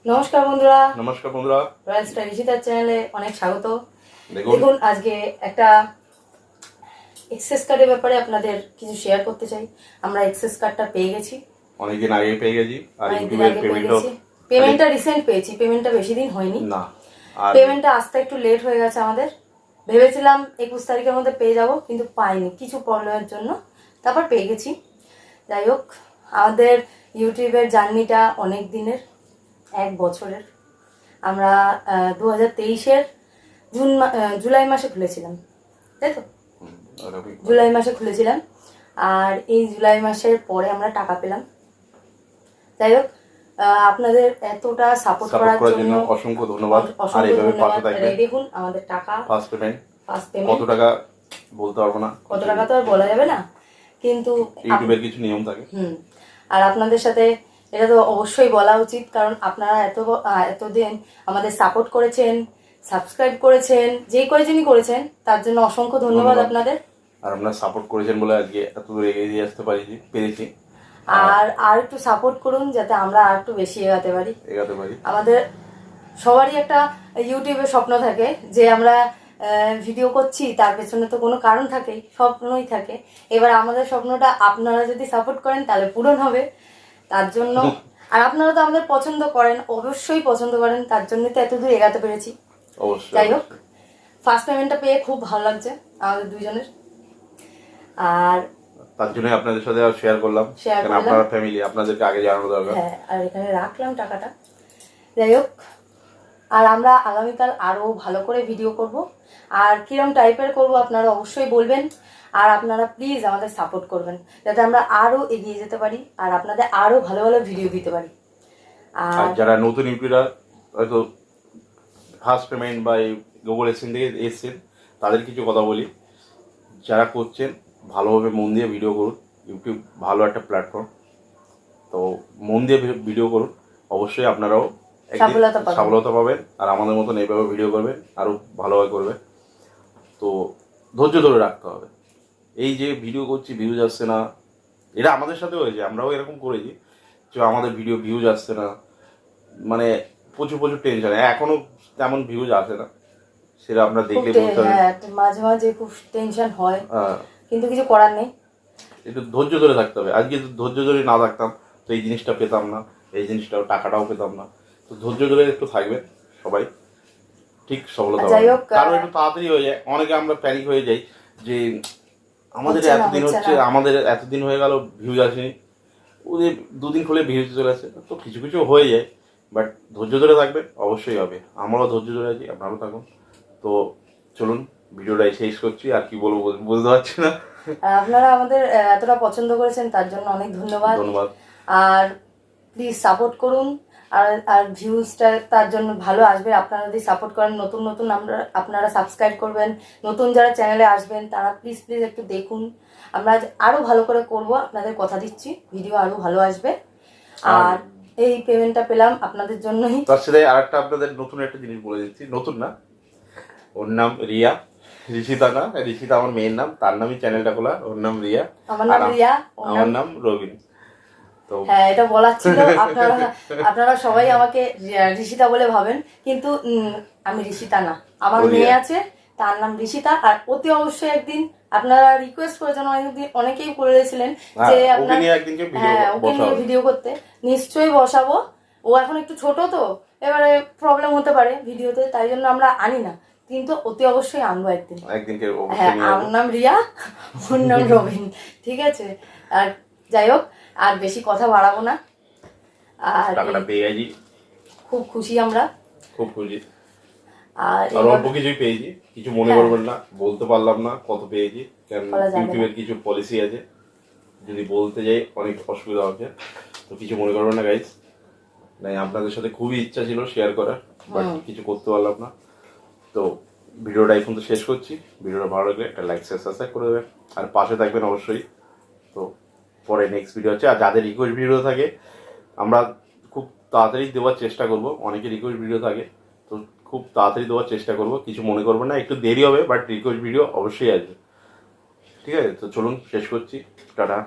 নমস্কার বন্ধুরা। নমস্কার বন্ধুরা, রয়্যাল স্টার ঋষিতার চ্যানেলে অনেক স্বাগত। দেখুন দেখুন আজকে একটা এক্সেস কার্ডের ব্যাপারে আপনাদের কিছু শেয়ার করতে চাই। আমরা এক্সেস কার্ডটা পেয়ে গেছি, অনেকদিন আগে পেয়ে গেছি। আর অনেকদিন ইউটিউবের আগে পেয়ে পেমেন্টও গেছি। পেমেন্টটা রিসেন্ট পেয়েছি, পেমেন্টটা বেশি দিন হয়নি। না, আর পেমেন্টটা আসতে একটু লেট হয়ে গেছে আমাদের। ভেবেছিলাম 21 তারিখের মধ্যে পেয়ে যাব, কিন্তু পাইনি কিছু প্রবলেমের জন্য। তারপর পেয়ে গেছি। যাই হোক, আমাদের ইউটিউবের জার্নিটা অনেক দিনের, 1 বছরের। আমরা 2023-এর জুলাই মাসে খুলেছিলাম, তাই তো? জুলাই মাসে খুলেছিলাম, আর এই জুলাই মাসের পরে আমরা টাকা পেলাম। যাই হোক, আপনাদের এতটা সাপোর্ট করার জন্য অসংখ্য ধন্যবাদ। আর অসংখ্য এইভাবে পাশে ধন্যবাদ। থাকবেন। এই দেখুন আমাদের টাকা, ফার্স্ট পেমেন্ট। কত টাকা বলতে পারবো না, কত টাকা তো আর বলা যাবে না, কিন্তু ইউটিউবের কিছু নিয়ম থাকে। আর আপনাদের সাথে এটা তো অবশ্যই বলা উচিত, কারণ আপনারা এতদিন আমাদের সাপোর্ট করেছেন, সাবস্ক্রাইব করেছেন, যে কয়জনই করেছেন তার জন্য অসংখ্য ধন্যবাদ আপনাদের। আর আপনারা সাপোর্ট করেছেন বলে আজকে এত দূর এগিয়ে আসতে পেরেছি। আর একটু সাপোর্ট করুন যাতে আমরা আর একটু বেশি এগাতে পারি। আমাদের সবারই একটা ইউটিউবে স্বপ্ন থাকে যে আমরা ভিডিও করছি, তার পেছনে তো কোনো কারণ থাকেই, স্বপ্নই থাকে। এবার আমাদের স্বপ্নটা আপনারা যদি সাপোর্ট করেন তাহলে পূরণ হবে। তার জন্য আর আপনারা তো আমাদের পছন্দ করেন, অবশ্যই পছন্দ করেন, তার জন্য তো এত দূর এগাতে পেরেছি। যাই হোক, ফার্স্ট পেমেন্টটা পেয়ে খুব ভালো লাগছে আমাদের দুইজনের। আর তার জন্য আপনাদের সাথে শেয়ার করলাম, কারণ আপনারা ফ্যামিলি, আপনাদেরকে আগে জানানো দরকার। হ্যাঁ, আর এখানে রাখলাম টাকাটা। যাই হোক, আর আমরা আগামীকাল আরো ভালো করে ভিডিও করব। আর কিরম টাইপের করব আপনারা অবশ্যই বলবেন। আর আপনারা প্লিজ আমাদের সাপোর্ট করবেন যাতে আমরা আরো এগিয়ে যেতে পারি আর আপনাদের আরো ভালো ভালো ভিডিও দিতে পারি। আর যারা নতুন ইউটিউবার হয়তো ফার্স্ট পেমেন্ট বা গুগল এসেন থেকে এসছেন, তাদের কিছু কথা বলি। যারা করছেন ভালোভাবে মন দিয়ে ভিডিও করুন। ইউটিউব ভালো একটা প্ল্যাটফর্ম, তো মন দিয়ে ভিডিও করুন। অবশ্যই আপনারাও সফলতা পাবেন। আর আমাদের মতন এইভাবে ভিডিও করবেন, আরও ভালোভাবে করবেন। তো ধৈর্য ধরে রাখতে হবে। এই যে ভিডিও করছি, ভিউজ আসছে না, এটা আমাদের সাথে হয়েছে, আমরাও এরকম করেছি যে আমাদের ভিডিও ভিউজ আসছে না, মানে প্রচুর টেনশন। এখনো তেমন ভিউজ আসে না, সেটা আমরা দেখলে বলতে হবে। মাঝে মাঝে খুব টেনশন হয়, কিন্তু কিছু করার নেই, একটু ধৈর্য ধরে থাকতে হবে। আজকে ধৈর্য ধরে না থাকতাম তো এই জিনিসটা পেতাম না, এই জিনিসটাও টাকাটাও পেতাম না। তো ধৈর্য ধরে একটু থাকবে সবাই, ঠিক সফলতা পাবে। কারণ একটু তাড়াতাড়ি হয়ে যায়। অনেকে আমরা প্যানিক হয়ে যাই যে আমাদের এতদিন হয়ে গেল ভিউজ আসেনি, ওদের 2 দিন খুলে ভিউজ চলে আসে। তো কিছু হয়ে যায়, বাট ধৈর্য ধরে থাকবে, অবশ্যই হবে। আমরাও ধৈর্য ধরে আছি, আপনারাও থাকুন। তো চলুন ভিডিওটা শেষ করছি। আর কি বলবো বুঝতে পারছি না। আপনারা আমাদের এতটা পছন্দ করেছেন তার জন্য অনেক ধন্যবাদ। আর প্লিজ সাপোর্ট করুন। আর ভিউজটা তার জন্য ভালো আসবে আপনারা যদি সাপোর্ট করেন। নতুন আপনারা সাবস্ক্রাইব করবেন। নতুন যারা চ্যানেলে আসবেন তারা প্লিজ একটু দেখুন। আমরা আরো ভালো করে করব, আপনাদের কথা দিচ্ছি, ভিডিও আরো ভালো আসবে। আর এই পেমেন্টটা পেলাম আপনাদের জন্যই। তার সাথে আরেকটা আপনাদের নতুন একটা জিনিস বলে দিচ্ছি। নতুন না, ওর নাম রিয়া, ঋষিতা না। ঋষিতা আমার মেয়ের নাম, তার নামই চ্যানেলটা খোলা। ওর নাম রিয়া, আমার নাম রিয়া, আমার নাম রবিন। তো হ্যাঁ, এটা বলার ছিল। আপনারা সবাই আমাকে ঋষিতা বলে ভাবেন, কিন্তু আমি ঋষিতা না। আমার মেয়ে আছে, তার নাম ঋষিতা। আর অতি অবশ্যই একদিন আপনারা রিকোয়েস্ট করেছেন, অনেকেই করেছিলেন যে ওকে নিয়ে ভিডিও করতে। নিশ্চয়ই বসাবো। ও এখন একটু ছোট, তো এবারে প্রবলেম হতে পারে ভিডিওতে, তাই জন্য আমরা আনি না, কিন্তু অতি অবশ্যই আনবো একদিন। হ্যাঁ, আমার নাম রিয়া, ওর নাম রবিন, ঠিক আছে? আর যাই হোক, আর বেশি কথা বাড়াবো না। আর টাকাটা পেয়ে গেছি, খুব খুশি আমরা, খুব খুশি। আর অল্প কিছুই পেয়েছি, কিছু মনে করবেন না। বলতে পারলাম না কত পেয়েছি, কারণ ইউটিউবের কিছু পলিসি আছে, যদি বলতে যাই অনেক অসুবিধা হচ্ছে। তো কিছু মনে করবেন না গাইজ। আপনাদের সাথে খুবই ইচ্ছা ছিল শেয়ার করার, বাট কিছু করতে পারলাম না। তো ভিডিওটা এখন তো শেষ করছি। ভিডিওটা ভালো লাগলে একটা লাইক সাবস্ক্রাইব করে দেবেন, আর পাশে থাকবেন অবশ্যই। তো পরে নেক্সট ভিডিও হচ্ছে। আর যাদের রিকোয়েস্ট ভিডিও থাকে আমরা খুব তাড়াতাড়ি দেওয়ার চেষ্টা করব। অনেকে রিকোয়েস্ট ভিডিও থাকে, তো খুব তাড়াতাড়ি দেওয়ার চেষ্টা করব। কিছু মনে করবেন না, একটু দেরি হবে, বাট রিকোয়েস্ট ভিডিও অবশ্যই আসবে। ঠিক আছে? তো চলুন শেষ করছি, টাটা।